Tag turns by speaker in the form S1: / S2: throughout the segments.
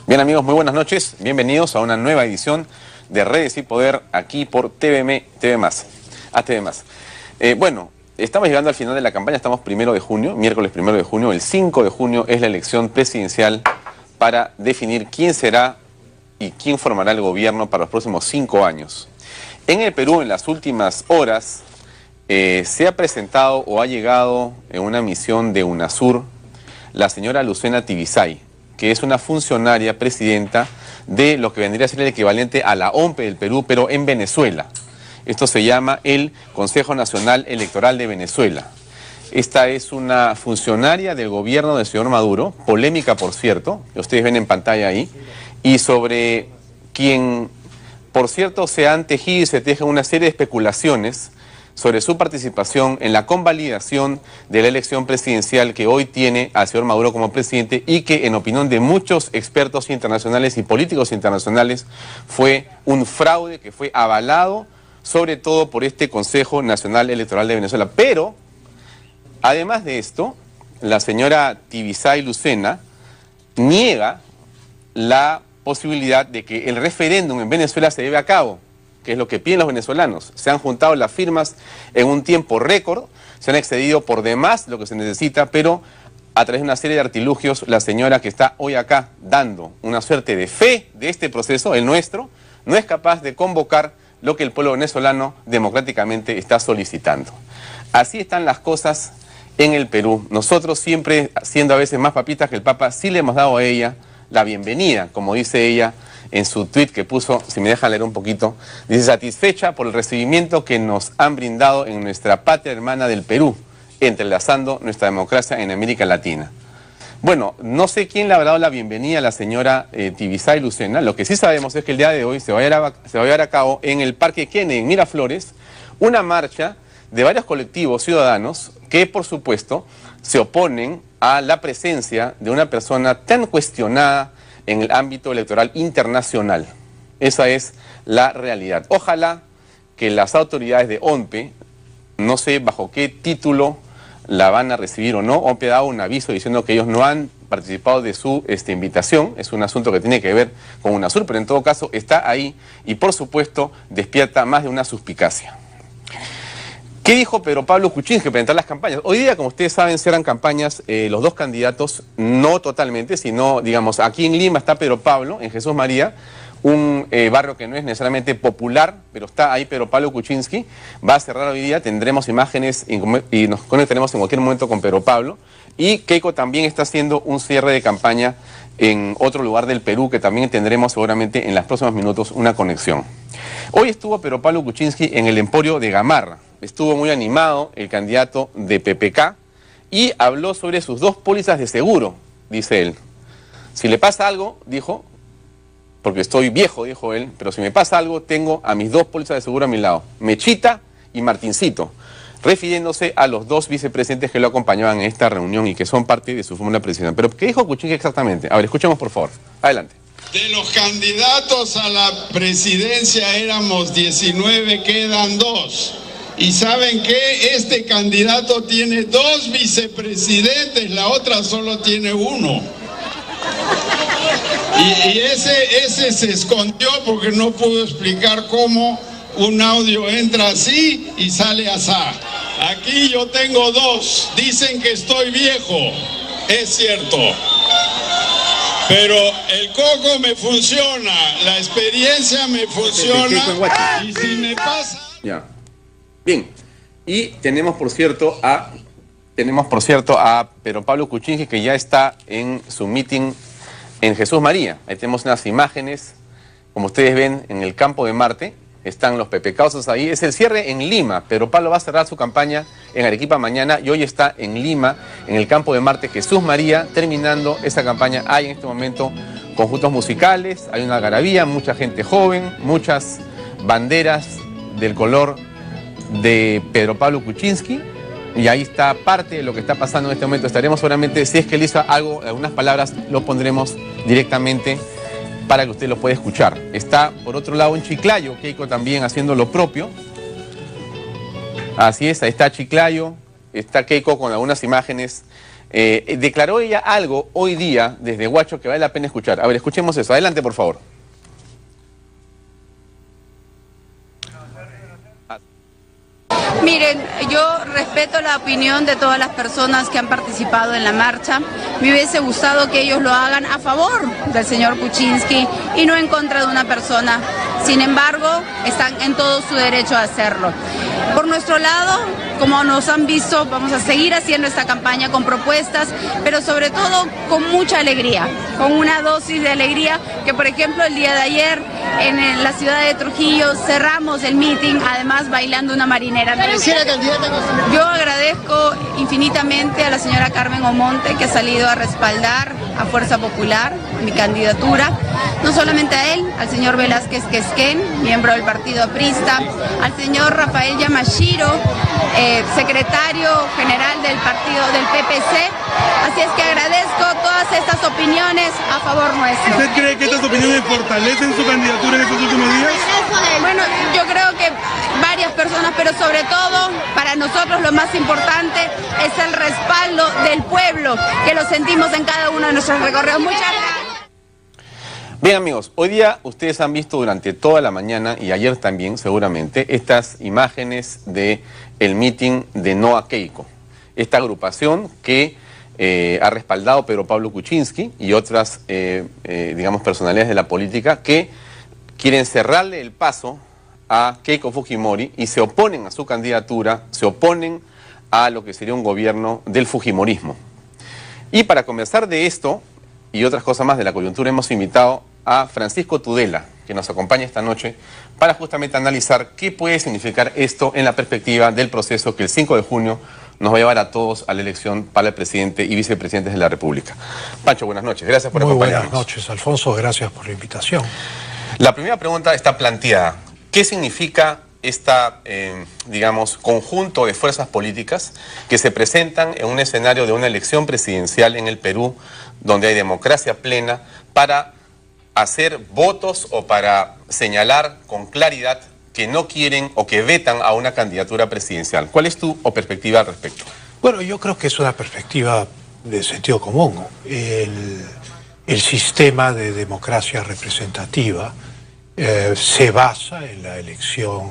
S1: Bien amigos, muy buenas noches. Bienvenidos a una nueva edición de Redes y Poder aquí por TV+. Bueno, estamos llegando al final de la campaña, estamos 1 de junio, miércoles 1 de junio. El 5 de junio es la elección presidencial para definir quién será y quién formará el gobierno para los próximos 5 años. En el Perú, en las últimas horas, se ha presentado o ha llegado en una misión de UNASUR la señora Lucena Tibisay, que es una funcionaria presidenta de lo que vendría a ser el equivalente a la OMPE del Perú, pero en Venezuela. Esto se llama el Consejo Nacional Electoral de Venezuela. Esta es una funcionaria del gobierno del señor Maduro, polémica por cierto, que ustedes ven en pantalla ahí, y sobre quien, por cierto, se han tejido y se tejen una serie de especulaciones sobre su participación en la convalidación de la elección presidencial que hoy tiene al señor Maduro como presidente y que, en opinión de muchos expertos internacionales y políticos internacionales, fue un fraude que fue avalado sobre todo por este Consejo Nacional Electoral de Venezuela. Pero, además de esto, la señora Tibisay Lucena niega la posibilidad de que el referéndum en Venezuela se lleve a cabo, que es lo que piden los venezolanos. Se han juntado las firmas en un tiempo récord, se han excedido por demás lo que se necesita, pero a través de una serie de artilugios, la señora que está hoy acá dando una suerte de fe de este proceso, el nuestro, no es capaz de convocar lo que el pueblo venezolano democráticamente está solicitando. Así están las cosas en el Perú. Nosotros, siempre siendo a veces más papitas que el Papa, sí le hemos dado a ella la bienvenida, como dice ella en su tweet que puso, si me deja leer un poquito, dice: satisfecha por el recibimiento que nos han brindado en nuestra patria hermana del Perú, entrelazando nuestra democracia en América Latina. Bueno, no sé quién le habrá dado la bienvenida a la señora Tibisay Lucena. Lo que sí sabemos es que el día de hoy se va a llevar a cabo en el Parque Kennedy, en Miraflores, una marcha de varios colectivos ciudadanos que, por supuesto, se oponen a la presencia de una persona tan cuestionada en el ámbito electoral internacional. Esa es la realidad. Ojalá que las autoridades de OMPE, no sé bajo qué título la van a recibir o no, OMPE ha dado un aviso diciendo que ellos no han participado de su invitación. Es un asunto que tiene que ver con UNASUR, pero en todo caso está ahí y por supuesto despierta más de una suspicacia. ¿Qué dijo Pedro Pablo Kuczynski para entrar las campañas? Hoy día, como ustedes saben, cierran campañas los dos candidatos, no totalmente, sino, digamos, aquí en Lima está Pedro Pablo, en Jesús María, un barrio que no es necesariamente popular, pero está ahí Pedro Pablo Kuczynski. Va a cerrar hoy día, tendremos imágenes y nos conectaremos en cualquier momento con Pedro Pablo. Y Keiko también está haciendo un cierre de campaña en otro lugar del Perú, que también tendremos seguramente en los próximos minutos una conexión. Hoy estuvo Pedro Pablo Kuczynski en el Emporio de Gamarra. Estuvo muy animado el candidato de PPK y habló sobre sus 2 pólizas de seguro, dice él. Si le pasa algo, dijo, porque estoy viejo, dijo él, pero si me pasa algo, tengo a mis 2 pólizas de seguro a mi lado, Mechita y Martincito, refiriéndose a los 2 vicepresidentes que lo acompañaban en esta reunión y que son parte de su fórmula presidencial. Pero ¿qué dijo Kuczynski exactamente? A ver, escuchemos por favor. Adelante.
S2: De los candidatos a la presidencia éramos 19, quedan 2. Y ¿saben qué? Este candidato tiene 2 vicepresidentes, la otra solo tiene 1. Y ese se escondió porque no pudo explicar cómo un audio entra así y sale asá. Aquí yo tengo 2, dicen que estoy viejo, es cierto. Pero el coco me funciona, la experiencia me funciona y si me pasa...
S1: Ya. Bien, y tenemos por cierto a Pedro Pablo Kuczynski, que ya está en su meeting en Jesús María. Ahí tenemos unas imágenes, como ustedes ven, en el campo de Marte. Están los pepecausos ahí. Es el cierre en Lima. Pedro Pablo va a cerrar su campaña en Arequipa mañana y hoy está en Lima, en el campo de Marte, Jesús María, terminando esa campaña. Hay en este momento conjuntos musicales, hay una algarabía, mucha gente joven, muchas banderas del color de Pedro Pablo Kuczynski, y ahí está parte de lo que está pasando en este momento. Estaremos seguramente, si es que él hizo algo, algunas palabras, lo pondremos directamente para que usted lo pueda escuchar. Está por otro lado en Chiclayo, Keiko también haciendo lo propio. Así es, ahí está Chiclayo, está Keiko con algunas imágenes declaró ella algo hoy día desde Huacho que vale la pena escuchar. A ver, escuchemos eso. Adelante, por favor.
S3: Miren, yo respeto la opinión de todas las personas que han participado en la marcha. Me hubiese gustado que ellos lo hagan a favor del señor Kuczynski y no en contra de una persona. Sin embargo, están en todo su derecho a hacerlo. Por nuestro lado, como nos han visto, vamos a seguir haciendo esta campaña con propuestas, pero sobre todo con mucha alegría, con una dosis de alegría que, por ejemplo, el día de ayer en la ciudad de Trujillo cerramos el meeting, además bailando una marinera. Yo agradezco infinitamente a la señora Carmen Omonte, que ha salido a respaldar a Fuerza Popular mi candidatura, no solamente a él, al señor Velázquez Quesquén, miembro del partido aprista, al señor Rafael Yamashiro, secretario general del partido del PPC. Así es que agradezco todas estas opiniones a favor nuestro.
S4: ¿Usted cree que estas opiniones fortalecen su candidatura en estos últimos días?
S3: Bueno, yo creo que varias personas, pero sobre todo para nosotros lo más importante es el respaldo del pueblo, que lo sentimos en cada uno de nuestros recorridos. Muchas gracias.
S1: Bien, amigos, hoy día ustedes han visto durante toda la mañana y ayer también seguramente estas imágenes de el meeting de No a Keiko, esta agrupación que ha respaldado Pedro Pablo Kuczynski y otras, digamos, personalidades de la política que quieren cerrarle el paso a Keiko Fujimori y se oponen a su candidatura, se oponen a lo que sería un gobierno del fujimorismo. Y para conversar de esto y otras cosas más de la coyuntura, hemos invitado a Francisco Tudela, que nos acompaña esta noche, para justamente analizar qué puede significar esto en la perspectiva del proceso que el 5 de junio nos va a llevar a todos a la elección para el presidente y vicepresidentes de la República. Pancho, buenas noches. Gracias por acompañarnos.
S5: Buenas noches, Alfonso. Gracias por la invitación.
S1: La primera pregunta está planteada. ¿Qué significa esta, digamos, conjunto de fuerzas políticas que se presentan en un escenario de una elección presidencial en el Perú, donde hay democracia plena, para hacer votos o para señalar con claridad que no quieren o que vetan a una candidatura presidencial? ¿Cuál es tu perspectiva al respecto?
S5: Bueno, yo creo que es una perspectiva de sentido común. El sistema de democracia representativa se basa en la elección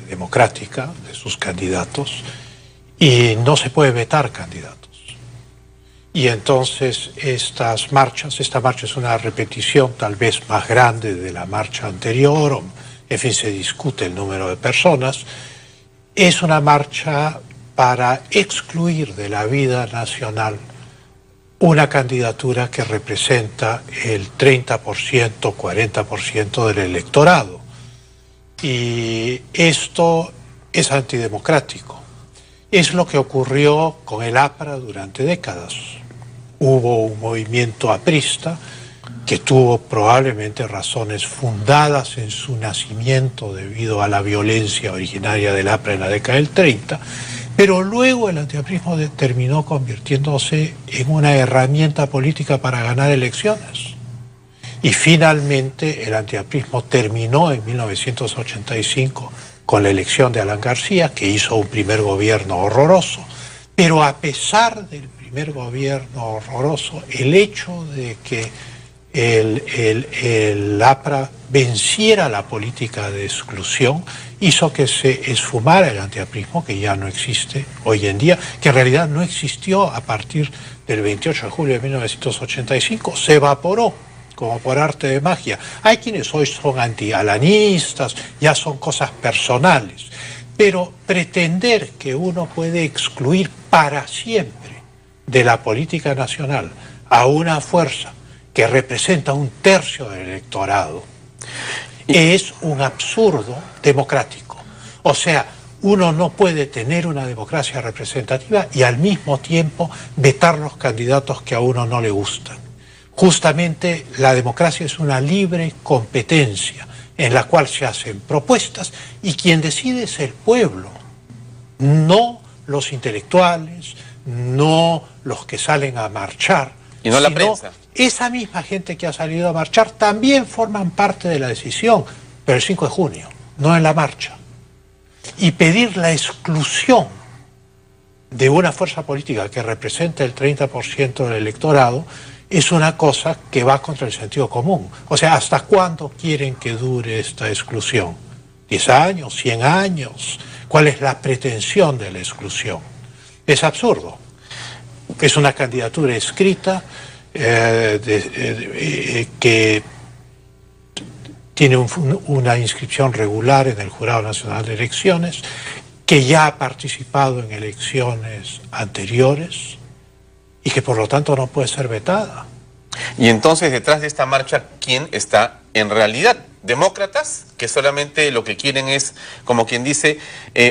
S5: democrática de sus candidatos y no se puede vetar candidatos. Y entonces esta marcha es una repetición tal vez más grande de la marcha anterior, en fin, se discute el número de personas. Es una marcha para excluir de la vida nacional una candidatura que representa el 30%, 40% del electorado. Y esto es antidemocrático. Es lo que ocurrió con el APRA durante décadas. Hubo un movimiento aprista que tuvo probablemente razones fundadas en su nacimiento debido a la violencia originaria del APRA en la década del 30, pero luego el antiaprismo terminó convirtiéndose en una herramienta política para ganar elecciones. Y finalmente el antiaprismo terminó en 1985 con la elección de Alan García, que hizo un primer gobierno horroroso, pero a pesar del primer gobierno horroroso, el hecho de que el APRA venciera la política de exclusión hizo que se esfumara el antiaprismo, que ya no existe hoy en día, que en realidad no existió a partir del 28 de julio de 1985, se evaporó como por arte de magia. Hay quienes hoy son anti-alanistas, ya son cosas personales, pero pretender que uno puede excluir para siempre de la política nacional a una fuerza que representa un tercio del electorado, es un absurdo democrático. O sea, uno no puede tener una democracia representativa y al mismo tiempo vetar los candidatos que a uno no le gustan. Justamente la democracia es una libre competencia en la cual se hacen propuestas y quien decide es el pueblo, no los intelectuales, no los que salen a marchar,
S1: y no la prensa.
S5: Esa misma gente que ha salido a marchar también forman parte de la decisión, pero el 5 de junio, no en la marcha. Y pedir la exclusión de una fuerza política que representa el 30% del electorado es una cosa que va contra el sentido común. O sea, ¿hasta cuándo quieren que dure esta exclusión? ¿10 años? ¿100 años? ¿Cuál es la pretensión de la exclusión? Es absurdo. Es una candidatura escrita que tiene una inscripción regular en el Jurado Nacional de Elecciones, que ya ha participado en elecciones anteriores y que por lo tanto no puede ser vetada.
S1: Y entonces detrás de esta marcha, ¿quién está en realidad? Demócratas que solamente lo que quieren es, como quien dice,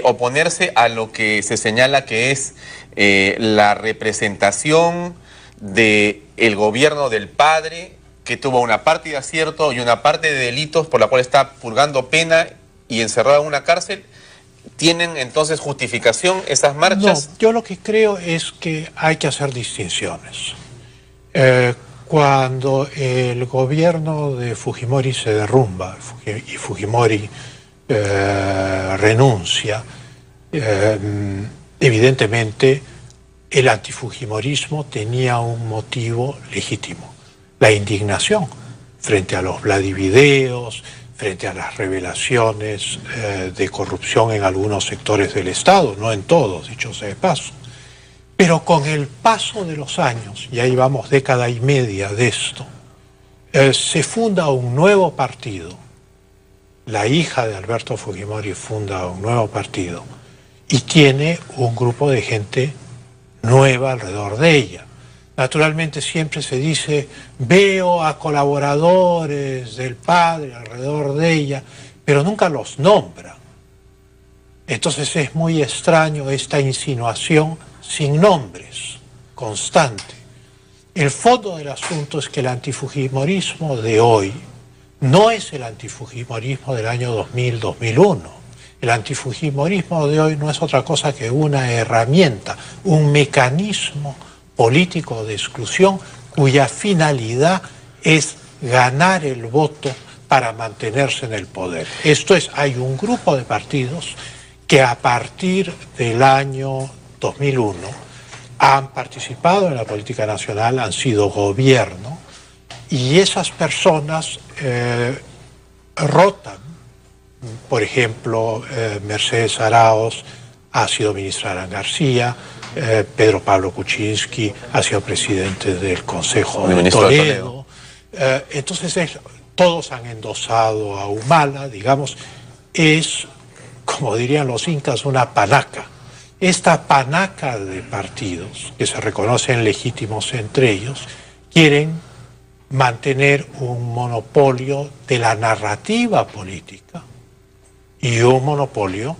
S1: oponerse a lo que se señala que es la representación del gobierno del padre, que tuvo una parte de acierto y una parte de delitos por la cual está purgando pena y encerrado en una cárcel. ¿Tienen entonces justificación esas marchas?
S5: No, yo lo que creo es que hay que hacer distinciones. Cuando el gobierno de Fujimori se derrumba y Fujimori renuncia, evidentemente el antifujimorismo tenía un motivo legítimo: la indignación frente a los Vladivideos, frente a las revelaciones de corrupción en algunos sectores del Estado, no en todos, dicho sea de paso. Pero con el paso de los años, y ahí vamos década y media de esto, se funda un nuevo partido. La hija de Alberto Fujimori funda un nuevo partido y tiene un grupo de gente nueva alrededor de ella. Naturalmente siempre se dice, veo a colaboradores del padre alrededor de ella, pero nunca los nombra. Entonces es muy extraño esta insinuación sin nombres, constante. El fondo del asunto es que el antifujimorismo de hoy no es el antifujimorismo del año 2000-2001. El antifujimorismo de hoy no es otra cosa que una herramienta, un mecanismo político de exclusión cuya finalidad es ganar el voto para mantenerse en el poder. Esto es, hay un grupo de partidos que a partir del año 2001 han participado en la política nacional, han sido gobierno, y esas personas rotan. Por ejemplo, Mercedes Arauz ha sido ministra de Alan García, Pedro Pablo Kuczynski ha sido presidente del Consejo de Toledo. Entonces todos han endosado a Humala, digamos, es, como dirían los incas, una panaca. Esta panaca de partidos, que se reconocen legítimos entre ellos, quieren mantener un monopolio de la narrativa política y un monopolio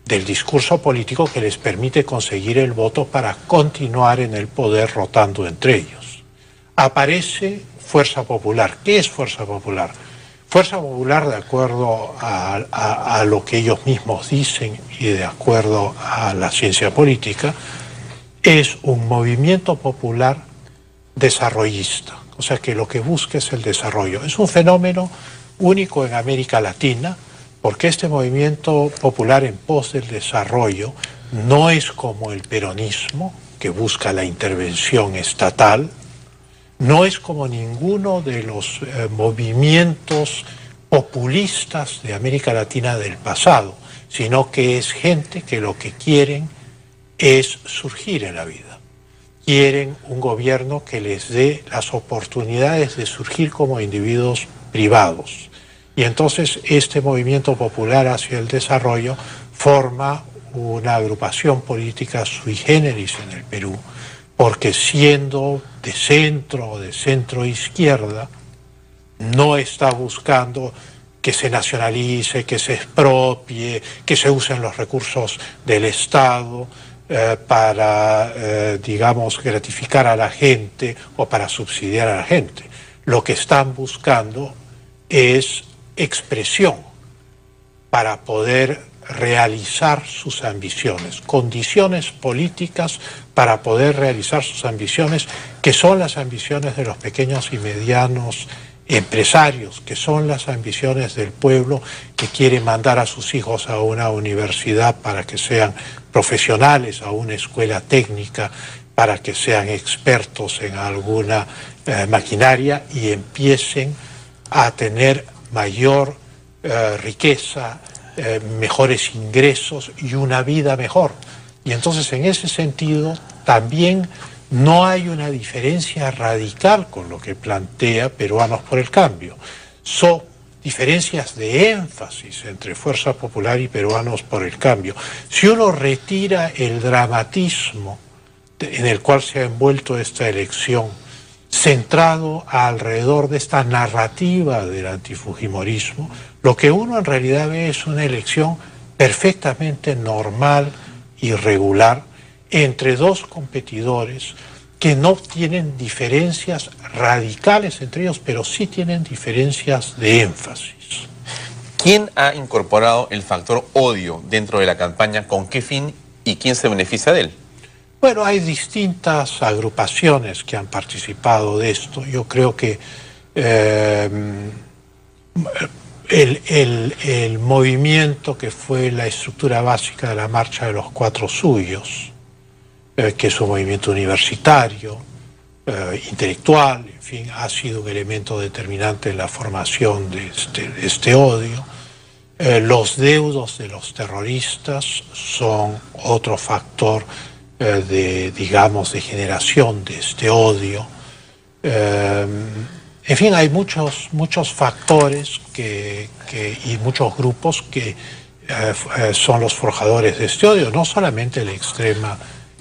S5: del discurso político que les permite conseguir el voto para continuar en el poder rotando entre ellos. Aparece Fuerza Popular. ¿Qué es Fuerza Popular? Fuerza Popular, de acuerdo a lo que ellos mismos dicen y de acuerdo a la ciencia política, es un movimiento popular desarrollista. O sea, que lo que busca es el desarrollo. Es un fenómeno único en América Latina, porque este movimiento popular en pos del desarrollo no es como el peronismo, que busca la intervención estatal, no es como ninguno de los movimientos populistas de América Latina del pasado, sino que es gente que lo que quieren es surgir en la vida. Quieren un gobierno que les dé las oportunidades de surgir como individuos privados. Y entonces este movimiento popular hacia el desarrollo forma una agrupación política sui generis en el Perú, porque siendo de centro o de centro izquierda, no está buscando que se nacionalice, que se expropie, que se usen los recursos del Estado para, digamos, gratificar a la gente o para subsidiar a la gente. Lo que están buscando es expresión para poder realizar sus ambiciones, condiciones políticas para poder realizar sus ambiciones, que son las ambiciones de los pequeños y medianos empresarios, que son las ambiciones del pueblo, que quiere mandar a sus hijos a una universidad para que sean profesionales, a una escuela técnica, para que sean expertos en alguna maquinaria y empiecen a tener mayor riqueza, mejores ingresos y una vida mejor. Y entonces en ese sentido también no hay una diferencia radical con lo que plantea Peruanos por el Cambio. Son diferencias de énfasis entre Fuerza Popular y Peruanos por el Cambio. Si uno retira el dramatismo en el cual se ha envuelto esta elección, centrado alrededor de esta narrativa del antifujimorismo, lo que uno en realidad ve es una elección perfectamente normal y regular entre dos competidores que no tienen diferencias radicales entre ellos, pero sí tienen diferencias de énfasis.
S1: ¿Quién ha incorporado el factor odio dentro de la campaña? ¿Con qué fin y quién se beneficia de él?
S5: Bueno, hay distintas agrupaciones que han participado de esto. Yo creo que el movimiento que fue la estructura básica de la Marcha de los Cuatro Suyos, que es un movimiento universitario, intelectual, en fin, ha sido un elemento determinante en la formación de este odio. Los deudos de los terroristas son otro factor digamos, de generación de este odio. En fin, hay muchos factores y muchos grupos que son los forjadores de este odio, no solamente la extrema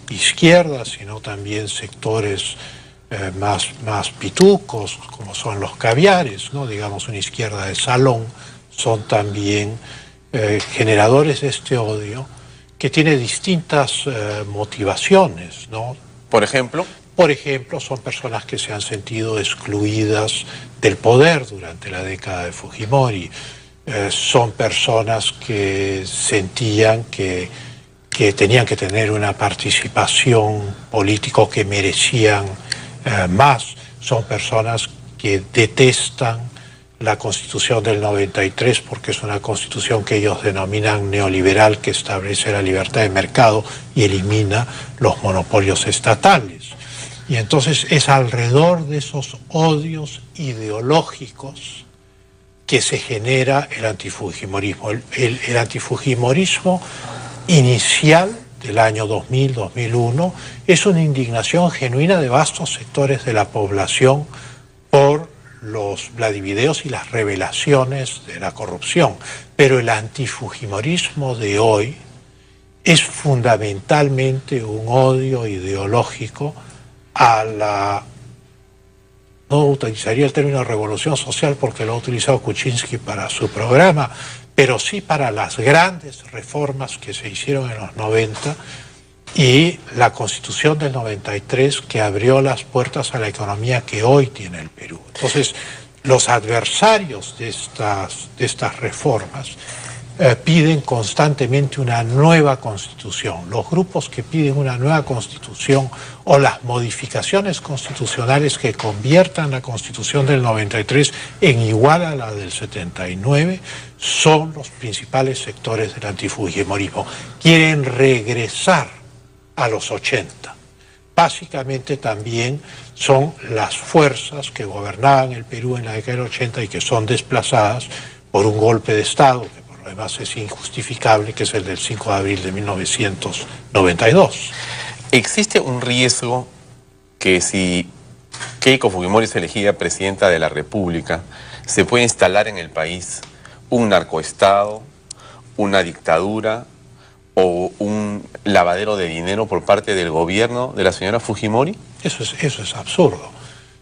S5: izquierda, sino también sectores más pitucos, como son los caviares, ¿no? Digamos, una izquierda de salón, son también generadores de este odio, que tiene distintas motivaciones, ¿no?
S1: ¿Por ejemplo?
S5: Por ejemplo, son personas que se han sentido excluidas del poder durante la década de Fujimori. Son personas que sentían que tenían que tener una participación política, que merecían más. Son personas que detestan la Constitución del 93 porque es una constitución que ellos denominan neoliberal, que establece la libertad de mercado y elimina los monopolios estatales. Y entonces es alrededor de esos odios ideológicos que se genera el antifujimorismo. El antifujimorismo inicial del año 2000-2001 es una indignación genuina de vastos sectores de la población por los vladivideos y las revelaciones de la corrupción. Pero el antifujimorismo de hoy es fundamentalmente un odio ideológico a la... No utilizaría el término revolución social porque lo ha utilizado Kuczynski para su programa, pero sí para las grandes reformas que se hicieron en los 90 y la Constitución del 93 que abrió las puertas a la economía que hoy tiene el Perú. Entonces, los adversarios de estas reformas piden constantemente una nueva Constitución. Los grupos que piden una nueva Constitución o las modificaciones constitucionales que conviertan la Constitución del 93 en igual a la del 79 son los principales sectores del antifujimorismo. Quieren regresar a los 80. Básicamente también son las fuerzas que gobernaban el Perú en la década del 80 y que son desplazadas por un golpe de Estado, que por lo demás es injustificable, que es el del 5 de abril de 1992.
S1: ¿Existe un riesgo que si Keiko Fujimori es elegida presidenta de la República, se puede instalar en el país un narcoestado, una dictadura o un lavadero de dinero por parte del gobierno de la señora Fujimori?
S5: Eso es absurdo.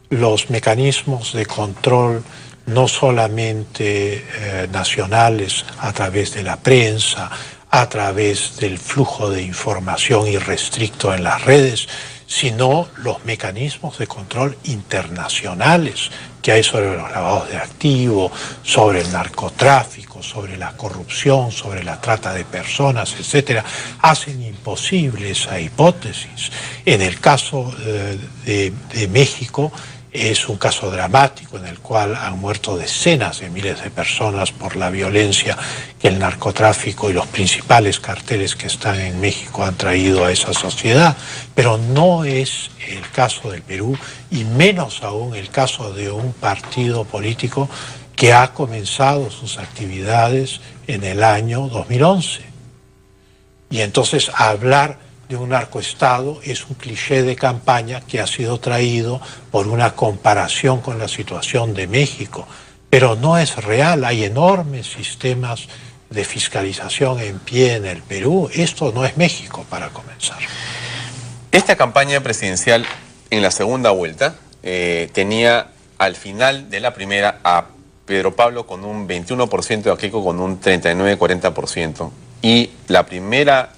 S5: Los mecanismos de control, no solamente nacionales, a través de la prensa, a través del flujo de información irrestricto en las redes, sino los mecanismos de control internacionales que hay sobre los lavados de activos, sobre el narcotráfico, sobre la corrupción, sobre la trata de personas, etcétera, hacen imposible esa hipótesis. En el caso de México, es un caso dramático en el cual han muerto decenas de miles de personas por la violencia que el narcotráfico y los principales carteles que están en México han traído a esa sociedad, pero no es el caso del Perú y menos aún el caso de un partido político que ha comenzado sus actividades en el año 2011. Y entonces hablar de un narcoestado es un cliché de campaña que ha sido traído por una comparación con la situación de México, pero no es real. Hay enormes sistemas de fiscalización en pie en el Perú. Esto no es México, para comenzar.
S1: Esta campaña presidencial en la segunda vuelta tenía al final de la primera a Pedro Pablo con un 21% y a Keiko con un 39-40%. Y la primera,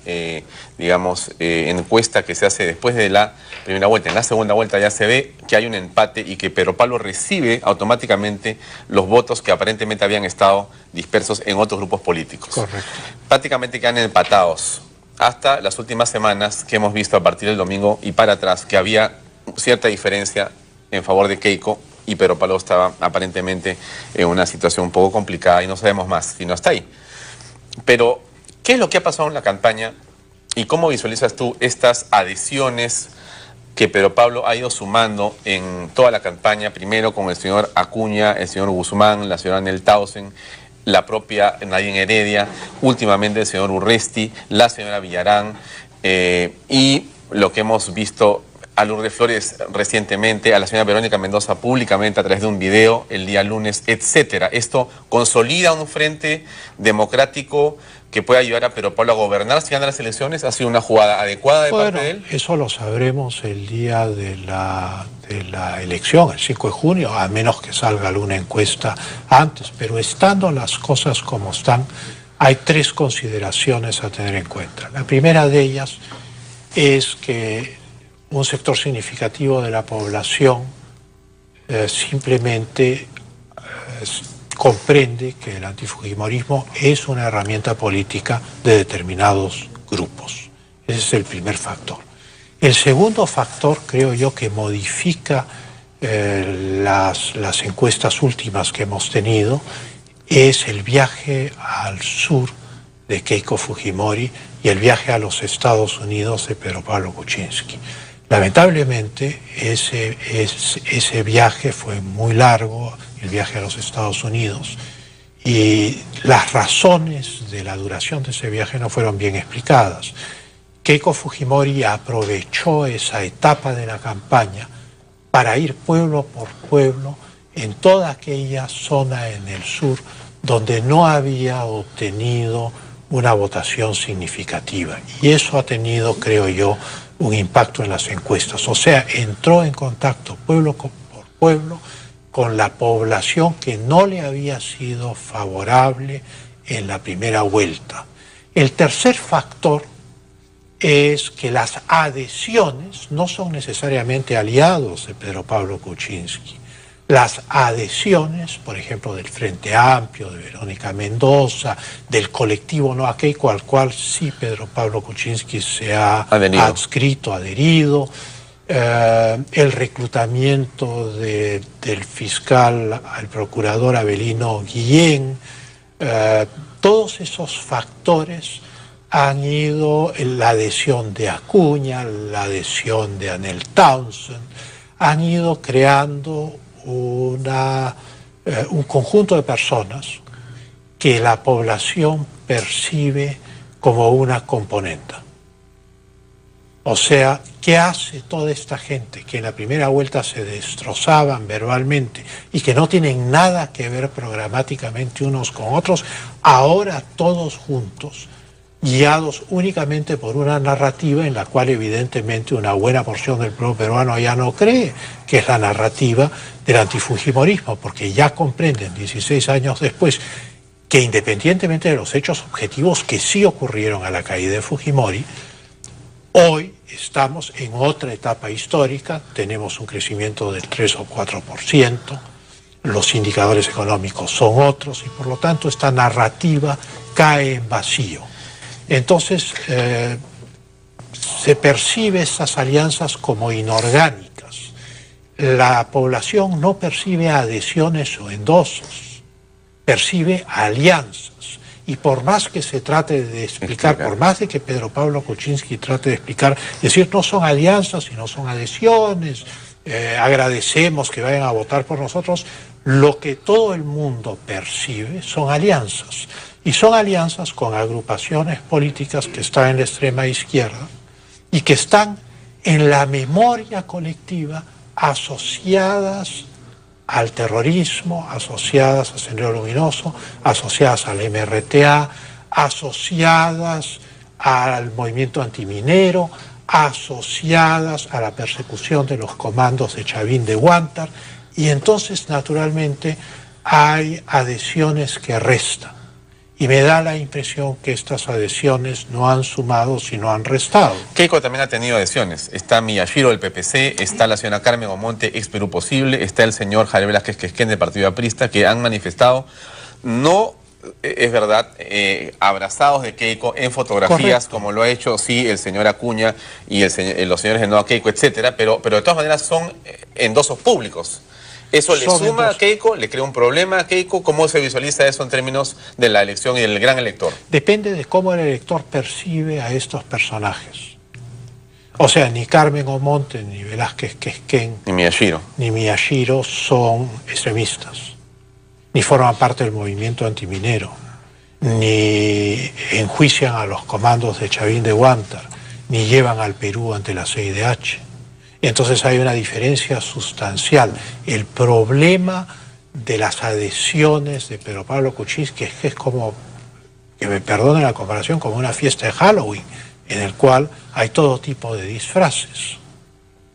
S1: encuesta que se hace después de la primera vuelta, en la segunda vuelta ya se ve que hay un empate y que Pedro Pablo recibe automáticamente los votos que aparentemente habían estado dispersos en otros grupos políticos.
S5: Correcto.
S1: Prácticamente quedan empatados hasta las últimas semanas que hemos visto a partir del domingo y para atrás que había cierta diferencia en favor de Keiko y Pedro Pablo estaba aparentemente en una situación un poco complicada y no sabemos más, sino hasta ahí. Pero ¿qué es lo que ha pasado en la campaña y cómo visualizas tú estas adhesiones que Pedro Pablo ha ido sumando en toda la campaña? Primero con el señor Acuña, el señor Guzmán, la señora Nelthausen, la propia Nadine Heredia, últimamente el señor Urresti, la señora Villarán y lo que hemos visto a Lourdes Flores recientemente, a la señora Verónica Mendoza públicamente a través de un video el día lunes, etcétera. Esto consolida un frente democrático que puede ayudar a Pedro Pablo a gobernar si gana las elecciones. ¿Ha sido una jugada adecuada de parte de él?
S5: Eso lo sabremos el día de la elección, el 5 de junio, a menos que salga alguna encuesta antes. Pero estando las cosas como están, hay tres consideraciones a tener en cuenta. La primera de ellas es que un sector significativo de la población simplemente comprende que el antifujimorismo es una herramienta política de determinados grupos. Ese es el primer factor. El segundo factor, creo yo, que modifica las encuestas últimas que hemos tenido, es el viaje al sur de Keiko Fujimori y el viaje a los Estados Unidos de Pedro Pablo Kuczynski. Lamentablemente, ese viaje fue muy largo, el viaje a los Estados Unidos, y las razones de la duración de ese viaje no fueron bien explicadas. Keiko Fujimori aprovechó esa etapa de la campaña para ir pueblo por pueblo en toda aquella zona en el sur donde no había obtenido una votación significativa. Y eso ha tenido, creo yo, un impacto en las encuestas. O sea, entró en contacto pueblo por pueblo con la población que no le había sido favorable en la primera vuelta. El tercer factor es que las adhesiones no son necesariamente aliados de Pedro Pablo Kuczynski. Las adhesiones, por ejemplo, del Frente Amplio, de Verónica Mendoza, del colectivo No a Keiko, al cual sí Pedro Pablo Kuczynski se ha adscrito, adherido, el reclutamiento del fiscal al procurador Avelino Guillén, todos esos factores han ido, la adhesión de Acuña, la adhesión de Nelthausen, han ido creando un conjunto de personas que la población percibe como una componenda. O sea, ¿qué hace toda esta gente que en la primera vuelta se destrozaban verbalmente y que no tienen nada que ver programáticamente unos con otros, ahora todos juntos, guiados únicamente por una narrativa en la cual evidentemente una buena porción del pueblo peruano ya no cree, que es la narrativa del antifujimorismo, porque ya comprenden 16 años después que independientemente de los hechos objetivos que sí ocurrieron a la caída de Fujimori, hoy estamos en otra etapa histórica, tenemos un crecimiento del 3 o 4%, los indicadores económicos son otros y por lo tanto esta narrativa cae en vacío. Entonces se percibe estas alianzas como inorgánicas. la población no percibe adhesiones o endosos, percibe alianzas. Y por más que se trate de explicar, por más de que Pedro Pablo Kuczynski trate de explicar, decir no son alianzas, sino son adhesiones, agradecemos que vayan a votar por nosotros, lo que todo el mundo percibe son alianzas. Y son alianzas con agrupaciones políticas que están en la extrema izquierda y que están en la memoria colectiva asociadas al terrorismo, asociadas a Sendero Luminoso, asociadas al MRTA, asociadas al movimiento antiminero, asociadas a la persecución de los comandos de Chavín de Huántar, y entonces naturalmente hay adhesiones que restan. Y me da la impresión que estas adhesiones no han sumado, sino han restado.
S1: Keiko también ha tenido adhesiones. Está Miyashiro del PPC, está la señora Carmen Omonte, ex Perú Posible, está el señor Javier Velázquez Quezquén del Partido Aprista, que han manifestado, no es verdad, abrazados de Keiko en fotografías, correcto, como lo ha hecho sí el señor Acuña y los señores de Nueva Keiko, etcétera, pero de todas maneras son endosos públicos. ¿Eso le suma a Keiko? ¿Le crea un problema a Keiko? ¿Cómo se visualiza eso en términos de la elección y del gran elector?
S5: Depende de cómo el elector percibe a estos personajes. O sea, ni Carmen Omonte, ni Velázquez Quezquén, ni Miyashiro son extremistas, ni forman parte del movimiento antiminero, ni enjuician a los comandos de Chavín de Huántar, ni llevan al Perú ante la CIDH. Entonces hay una diferencia sustancial. El problema de las adhesiones de Pedro Pablo Kuczynski es que es como, que me perdonen la comparación, como una fiesta de Halloween, en el cual hay todo tipo de disfraces.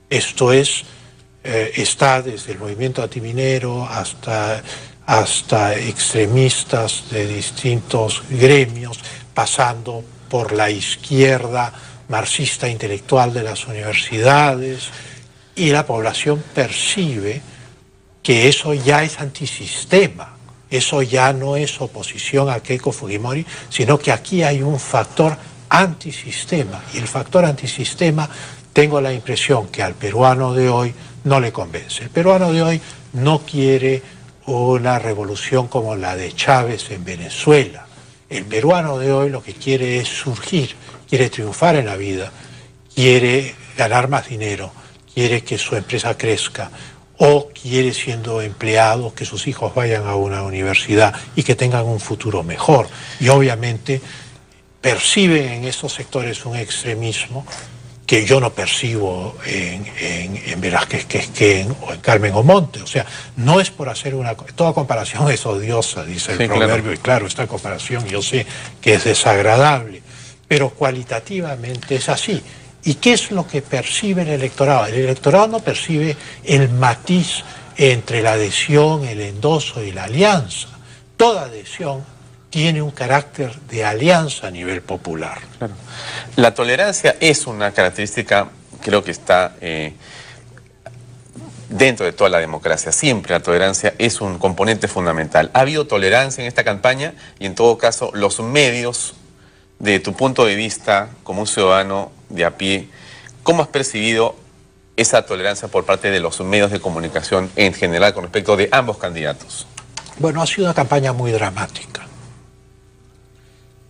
S5: Esto es, está desde el movimiento antiminero hasta extremistas de distintos gremios, pasando por la izquierda marxista intelectual de las universidades, y la población percibe que eso ya es antisistema, eso ya no es oposición a Keiko Fujimori, sino que aquí hay un factor antisistema, y el factor antisistema tengo la impresión que al peruano de hoy no le convence. El peruano de hoy no quiere una revolución como la de Chávez en Venezuela. El peruano de hoy lo que quiere es surgir, quiere triunfar en la vida, quiere ganar más dinero, quiere que su empresa crezca, o quiere, siendo empleado, que sus hijos vayan a una universidad y que tengan un futuro mejor. Y obviamente perciben en estos sectores un extremismo que yo no percibo en Velázquez Quezquén o en Carmen Omonte. O sea, no es por hacer una... Toda comparación es odiosa, dice el proverbio, claro. Y claro, esta comparación yo sé que es desagradable, pero cualitativamente es así. ¿Y qué es lo que percibe el electorado? El electorado no percibe el matiz entre la adhesión, el endoso y la alianza. Toda adhesión tiene un carácter de alianza a nivel popular.
S1: Claro. La tolerancia es una característica, creo que está dentro de toda la democracia. Siempre la tolerancia es un componente fundamental. ¿Ha habido tolerancia en esta campaña? Y en todo caso, los medios, de tu punto de vista como un ciudadano de a pie, ¿cómo has percibido esa tolerancia por parte de los medios de comunicación en general con respecto de ambos candidatos?
S5: Bueno, ha sido una campaña muy dramática.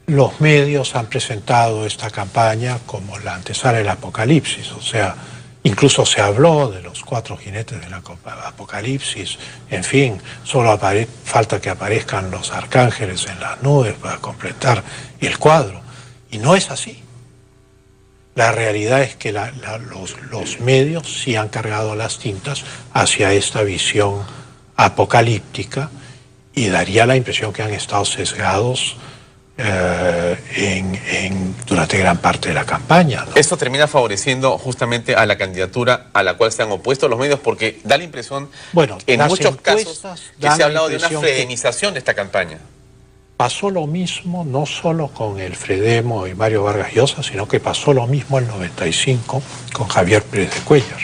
S5: Los medios han presentado esta campaña como la antesala del apocalipsis, o sea, incluso se habló de los 4 jinetes del apocalipsis, en fin, solo falta que aparezcan los arcángeles en las nubes para completar el cuadro, y no es así. La realidad es que los medios sí han cargado las tintas hacia esta visión apocalíptica, y daría la impresión que han estado sesgados durante gran parte de la campaña, ¿no?
S1: Esto termina favoreciendo justamente a la candidatura a la cual se han opuesto los medios, porque da la impresión, bueno, en muchos casos, que se ha hablado de una fredemización de esta campaña.
S5: Pasó lo mismo no solo con el Fredemo y Mario Vargas Llosa, sino que pasó lo mismo en el 95 con Javier Pérez de Cuéllar.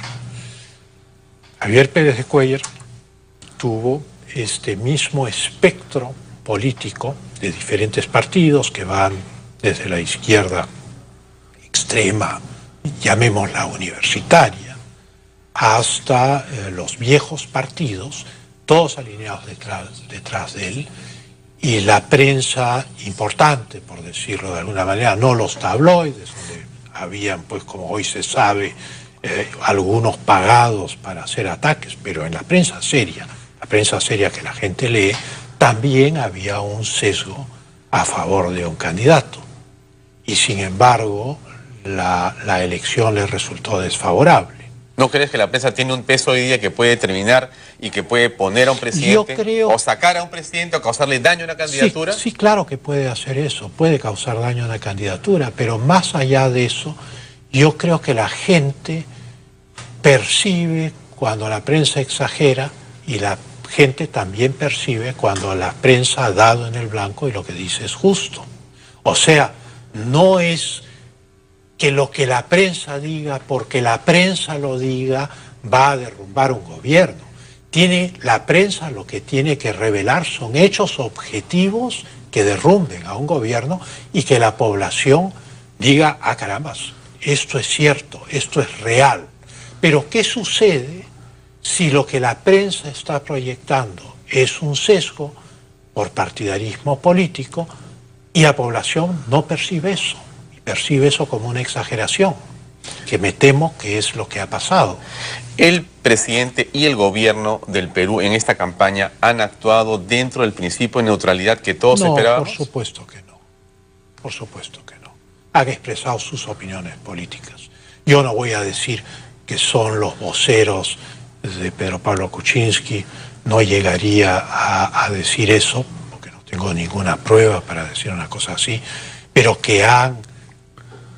S5: Javier Pérez de Cuéllar tuvo este mismo espectro político de diferentes partidos que van desde la izquierda extrema, llamémosla universitaria, hasta los viejos partidos, todos alineados detrás de él, y la prensa importante, por decirlo de alguna manera, no los tabloides, donde habían, pues como hoy se sabe, algunos pagados para hacer ataques, pero en la prensa seria que la gente lee, también había un sesgo a favor de un candidato. Y sin embargo, la elección les resultó desfavorable.
S1: ¿No crees que la prensa tiene un peso hoy día que puede determinar y que puede poner a un presidente, o sacar a un presidente, o causarle daño a una candidatura?
S5: Sí, claro que puede hacer eso, puede causar daño a una candidatura, pero más allá de eso, yo creo que la gente percibe cuando la prensa exagera, y la gente también percibe cuando la prensa ha dado en el blanco y lo que dice es justo. O sea, no es que lo que la prensa diga, porque la prensa lo diga, va a derrumbar un gobierno. La prensa lo que tiene que revelar son hechos objetivos que derrumben a un gobierno y que la población diga, ah carambas, esto es cierto, esto es real. Pero ¿qué sucede si lo que la prensa está proyectando es un sesgo por partidarismo político y la población no percibe eso? Percibe eso como una exageración, que me temo que es lo que ha pasado.
S1: ¿El presidente y el gobierno del Perú en esta campaña han actuado dentro del principio de neutralidad que todos esperábamos?
S5: Por supuesto que no. Por supuesto que no. Han expresado sus opiniones políticas. Yo no voy a decir que son los voceros de Pedro Pablo Kuczynski, no llegaría a decir eso, porque no tengo ninguna prueba para decir una cosa así, pero que han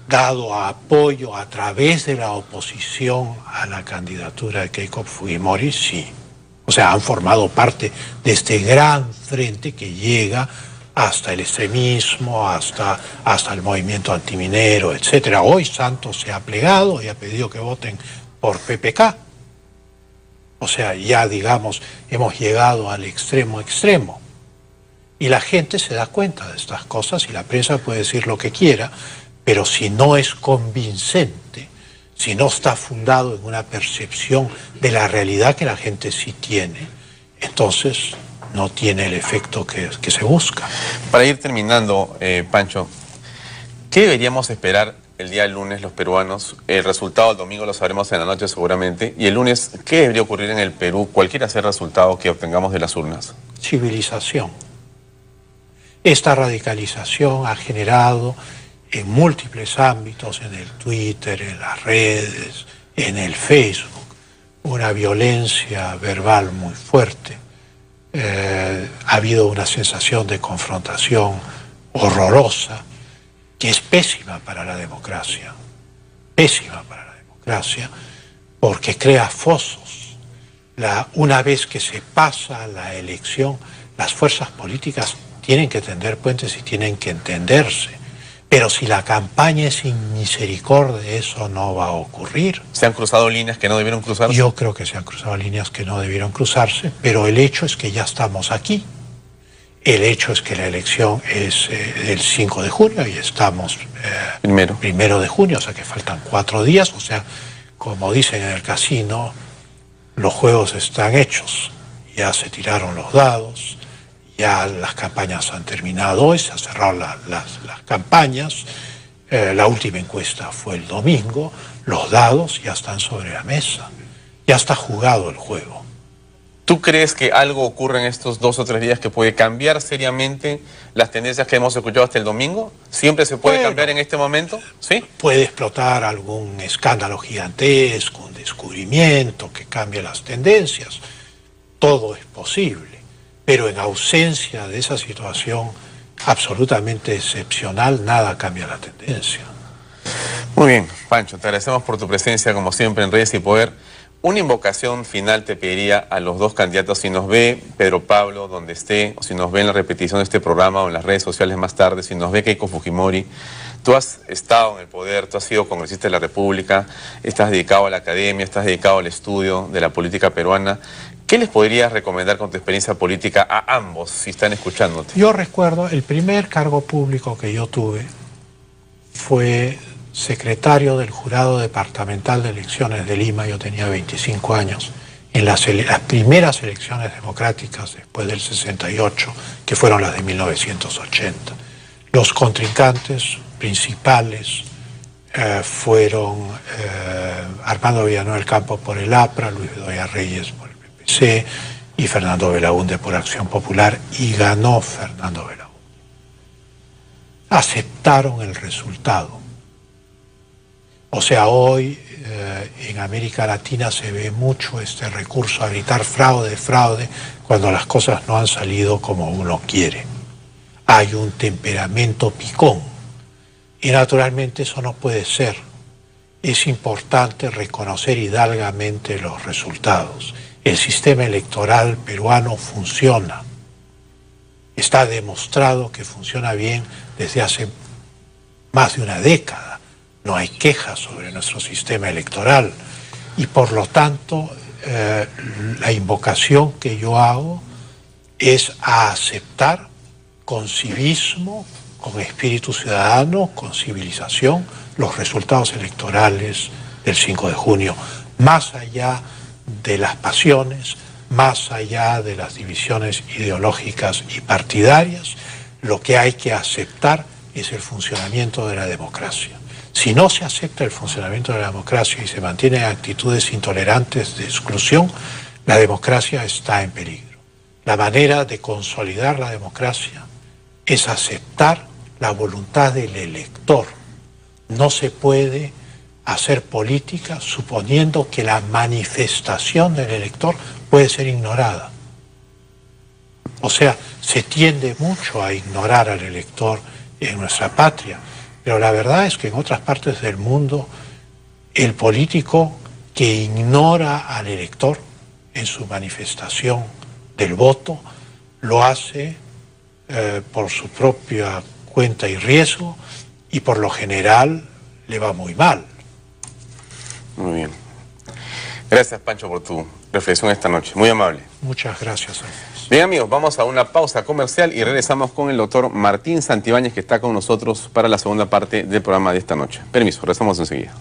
S5: dado apoyo a través de la oposición a la candidatura de Keiko Fujimori, sí. O sea, han formado parte de este gran frente que llega hasta el extremismo, hasta el movimiento antiminero, etc. Hoy Santos se ha plegado y ha pedido que voten por PPK. O sea, ya digamos, hemos llegado al extremo. Y la gente se da cuenta de estas cosas y la prensa puede decir lo que quiera, pero si no es convincente, si no está fundado en una percepción de la realidad que la gente sí tiene, entonces no tiene el efecto que se busca.
S1: Para ir terminando, Pancho, ¿qué deberíamos esperar el día lunes los peruanos? El resultado el domingo lo sabremos en la noche seguramente. Y el lunes, ¿qué debería ocurrir en el Perú, cualquiera sea el resultado que obtengamos de las urnas?
S5: Civilización. Esta radicalización ha generado en múltiples ámbitos, en el Twitter, en las redes, en el Facebook, una violencia verbal muy fuerte. Ha habido una sensación de confrontación horrorosa, que es pésima para la democracia, porque crea fosos. Una vez que se pasa la elección, las fuerzas políticas tienen que tender puentes y tienen que entenderse. Pero si la campaña es sin misericordia, eso no va a ocurrir.
S1: ¿Se han cruzado líneas que no debieron cruzarse?
S5: Yo creo que se han cruzado líneas que no debieron cruzarse, pero el hecho es que ya estamos aquí. El hecho es que la elección es el 5 de junio y estamos primero de junio, o sea que faltan 4 días. O sea, como dicen en el casino, los juegos están hechos. Ya se tiraron los dados. Ya las campañas han terminado hoy, se han cerrado las campañas, la última encuesta fue el domingo, los dados ya están sobre la mesa, ya está jugado el juego.
S1: ¿Tú crees que algo ocurre en estos 2 o 3 días que puede cambiar seriamente las tendencias que hemos escuchado hasta el domingo? ¿Siempre se puede cambiar en este momento? ¿Sí?
S5: Puede explotar algún escándalo gigantesco, un descubrimiento que cambie las tendencias, todo es posible. Pero en ausencia de esa situación absolutamente excepcional, nada cambia la tendencia.
S1: Muy bien, Pancho, te agradecemos por tu presencia, como siempre, en Redes y Poder. Una invocación final te pediría a los dos candidatos, si nos ve Pedro Pablo donde esté, o si nos ve en la repetición de este programa o en las redes sociales más tarde, si nos ve Keiko Fujimori. Tú has estado en el poder, tú has sido congresista de la República, estás dedicado a la academia, estás dedicado al estudio de la política peruana. ¿Qué les podrías recomendar con tu experiencia política a ambos, si están escuchándote?
S5: Yo recuerdo, el primer cargo público que yo tuve fue secretario del Jurado Departamental de Elecciones de Lima, yo tenía 25 años, en las primeras elecciones democráticas después del 68, que fueron las de 1980. Los contrincantes principales fueron Armando Villanueva del Campo por el APRA, Luis Bedoya Reyes por el PPC y Fernando Belaúnde por Acción Popular, y ganó Fernando Belaúnde. Aceptaron el resultado. O sea, hoy en América Latina se ve mucho este recurso a gritar fraude, fraude, cuando las cosas no han salido como uno quiere. Hay un temperamento picón y naturalmente eso no puede ser. Es importante reconocer hidalgamente los resultados. El sistema electoral peruano funciona. Está demostrado que funciona bien desde hace más de una década. No hay quejas sobre nuestro sistema electoral y por lo tanto la invocación que yo hago es a aceptar con civismo, con espíritu ciudadano, con civilización, los resultados electorales del 5 de junio, más allá de las pasiones, más allá de las divisiones ideológicas y partidarias. Lo que hay que aceptar es el funcionamiento de la democracia. Si no se acepta el funcionamiento de la democracia y se mantienen actitudes intolerantes de exclusión, la democracia está en peligro. La manera de consolidar la democracia es aceptar la voluntad del elector. No se puede hacer política suponiendo que la manifestación del elector puede ser ignorada. O sea, se tiende mucho a ignorar al elector en nuestra patria. Pero la verdad es que en otras partes del mundo el político que ignora al elector en su manifestación del voto lo hace por su propia cuenta y riesgo y por lo general le va muy mal.
S1: Muy bien. Gracias, Pancho, por tu reflexión esta noche. Muy amable.
S5: Muchas gracias a ustedes.
S1: Bien, amigos, vamos a una pausa comercial y regresamos con el doctor Martín Santibáñez, que está con nosotros para la segunda parte del programa de esta noche. Permiso, regresamos enseguida.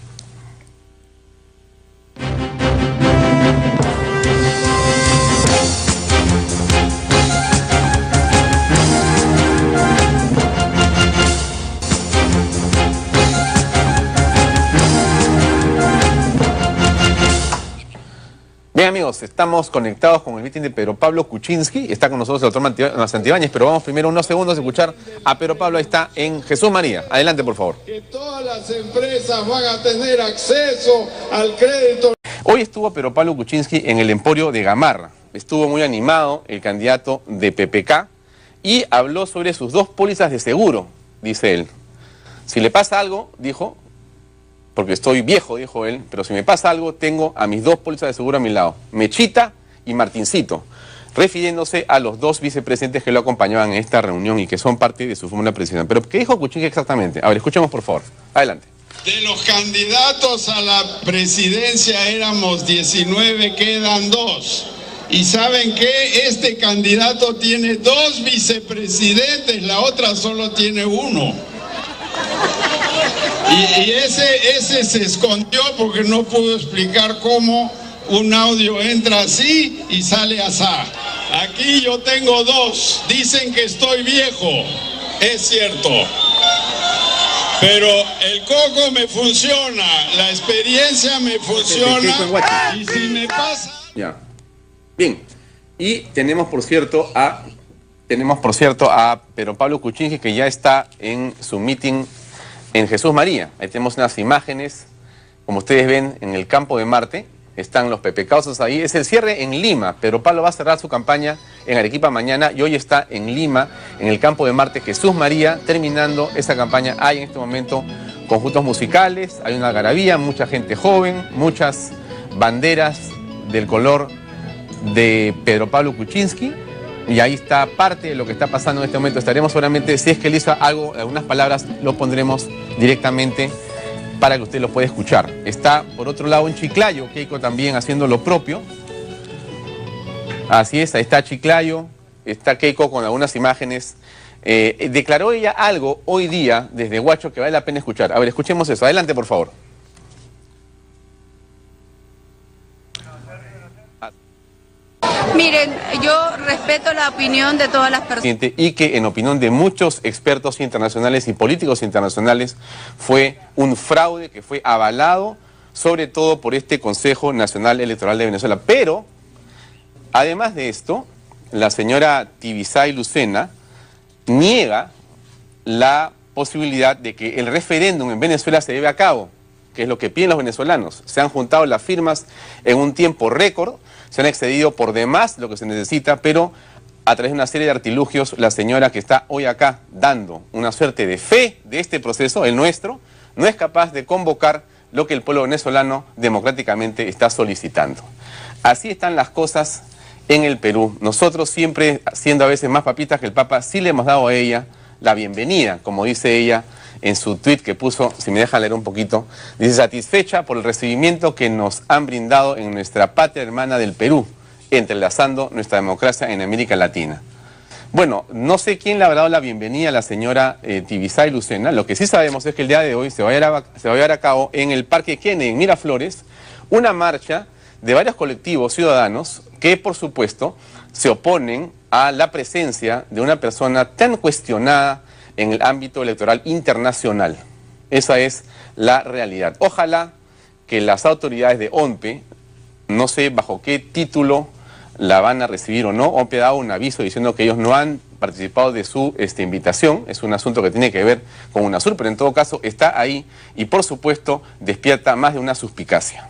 S1: Bien, amigos, estamos conectados con el mitin de Pedro Pablo Kuczynski. Está con nosotros el doctor Santibáñez, pero vamos primero unos segundos a escuchar a Pedro Pablo. Ahí está en Jesús María. Adelante, por favor.
S2: Que todas las empresas van a tener acceso al crédito.
S1: Hoy estuvo Pedro Pablo Kuczynski en el Emporio de Gamarra. Estuvo muy animado el candidato de PPK y habló sobre sus 2 pólizas de seguro, dice él. Si le pasa algo, dijo, porque estoy viejo, dijo él, pero si me pasa algo, tengo a mis 2 pólizas de seguro a mi lado, Mechita y Martincito, refiriéndose a los 2 vicepresidentes que lo acompañaban en esta reunión y que son parte de su fórmula presidencial. Pero ¿qué dijo Kuczynski exactamente? A ver, escuchemos por favor. Adelante.
S2: De los candidatos a la presidencia éramos 19, quedan 2. Y ¿saben qué? Este candidato tiene 2 vicepresidentes, la otra solo tiene 1. Y ese se escondió porque no pudo explicar cómo un audio entra así y sale asá. Aquí yo tengo 2. Dicen que estoy viejo. Es cierto. Pero el coco me funciona, la experiencia me funciona. Y si me pasa...
S1: Ya. Bien. Y tenemos por cierto a Pedro Pablo Kuczynski, que ya está en su meeting en Jesús María. Ahí tenemos unas imágenes, como ustedes ven, en el campo de Marte. Están los pepecausos ahí. Es el cierre en Lima. Pedro Pablo va a cerrar su campaña en Arequipa mañana y hoy está en Lima, en el campo de Marte Jesús María, terminando esa campaña. Hay en este momento conjuntos musicales, hay una algarabía, mucha gente joven, muchas banderas del color de Pedro Pablo Kuczynski. Y ahí está parte de lo que está pasando en este momento. Estaremos seguramente, si es que él hizo algo, algunas palabras, lo pondremos directamente para que usted lo pueda escuchar. Está, por otro lado, en Chiclayo, Keiko también haciendo lo propio. Así es, ahí está Chiclayo, está Keiko con algunas imágenes declaró ella algo hoy día desde Huacho que vale la pena escuchar. A ver, escuchemos eso. Adelante, por favor.
S3: Miren, yo respeto la opinión de todas las personas.
S1: Y que en opinión de muchos expertos internacionales y políticos internacionales fue un fraude que fue avalado sobre todo por este Consejo Nacional Electoral de Venezuela. Pero, además de esto, la señora Tibisay Lucena niega la posibilidad de que el referéndum en Venezuela se lleve a cabo, que es lo que piden los venezolanos. Se han juntado las firmas en un tiempo récord, se han excedido por demás lo que se necesita, pero a través de una serie de artilugios, la señora que está hoy acá dando una suerte de fe de este proceso, el nuestro, no es capaz de convocar lo que el pueblo venezolano democráticamente está solicitando. Así están las cosas en el Perú. Nosotros siempre, siendo a veces más papitas que el Papa, sí le hemos dado a ella la bienvenida, como dice ella en su tweet que puso, si me deja leer un poquito, dice: satisfecha por el recibimiento que nos han brindado en nuestra patria hermana del Perú, entrelazando nuestra democracia en América Latina. Bueno, no sé quién le habrá dado la bienvenida a la señora Tibisay Lucena. Lo que sí sabemos es que el día de hoy se va a llevar a cabo en el Parque Kennedy, en Miraflores, una marcha de varios colectivos ciudadanos que, por supuesto, se oponen a la presencia de una persona tan cuestionada en el ámbito electoral internacional. Esa es la realidad. Ojalá que las autoridades de ONPE, no sé bajo qué título la van a recibir o no, ONPE ha dado un aviso diciendo que ellos no han participado de su invitación. Es un asunto que tiene que ver con UNASUR, pero en todo caso está ahí y por supuesto despierta más de una suspicacia.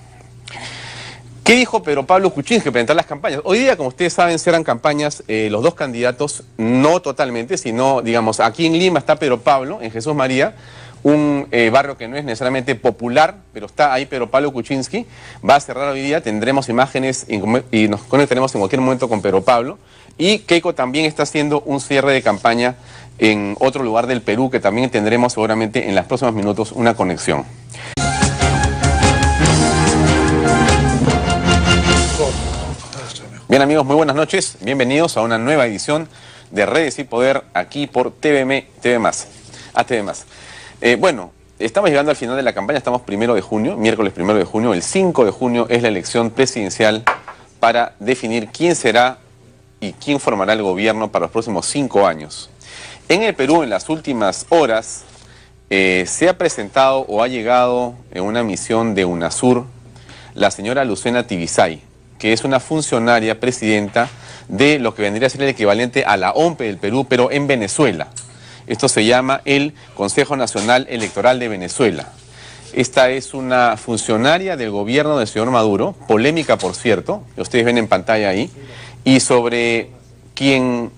S1: ¿Qué dijo Pedro Pablo Kuczynski para presentar las campañas? Hoy día, como ustedes saben, cierran campañas los dos candidatos, no totalmente, sino, digamos, aquí en Lima está Pedro Pablo, en Jesús María, un barrio que no es necesariamente popular, pero está ahí Pedro Pablo Kuczynski. Va a cerrar hoy día, tendremos imágenes y nos conectaremos en cualquier momento con Pedro Pablo. Y Keiko también está haciendo un cierre de campaña en otro lugar del Perú, que también tendremos seguramente en los próximos minutos una conexión. Bien amigos, muy buenas noches, bienvenidos a una nueva edición de Redes y Poder aquí por TV+. Bueno, estamos llegando al final de la campaña, estamos 1 de junio, miércoles 1 de junio, el 5 de junio es la elección presidencial para definir quién será y quién formará el gobierno para los próximos 5 años. En el Perú, en las últimas horas, se ha presentado o ha llegado en una misión de UNASUR la señora Lucena Tibisay, que es una funcionaria presidenta de lo que vendría a ser el equivalente a la ONPE del Perú, pero en Venezuela. Esto se llama el Consejo Nacional Electoral de Venezuela. Esta es una funcionaria del gobierno del señor Maduro, polémica por cierto, que ustedes ven en pantalla ahí, y sobre quien,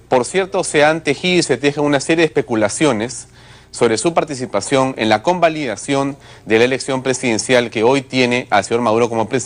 S1: por cierto, se han tejido y se tejen una serie de especulaciones sobre su participación en la convalidación de la elección presidencial que hoy tiene al señor Maduro como presidente.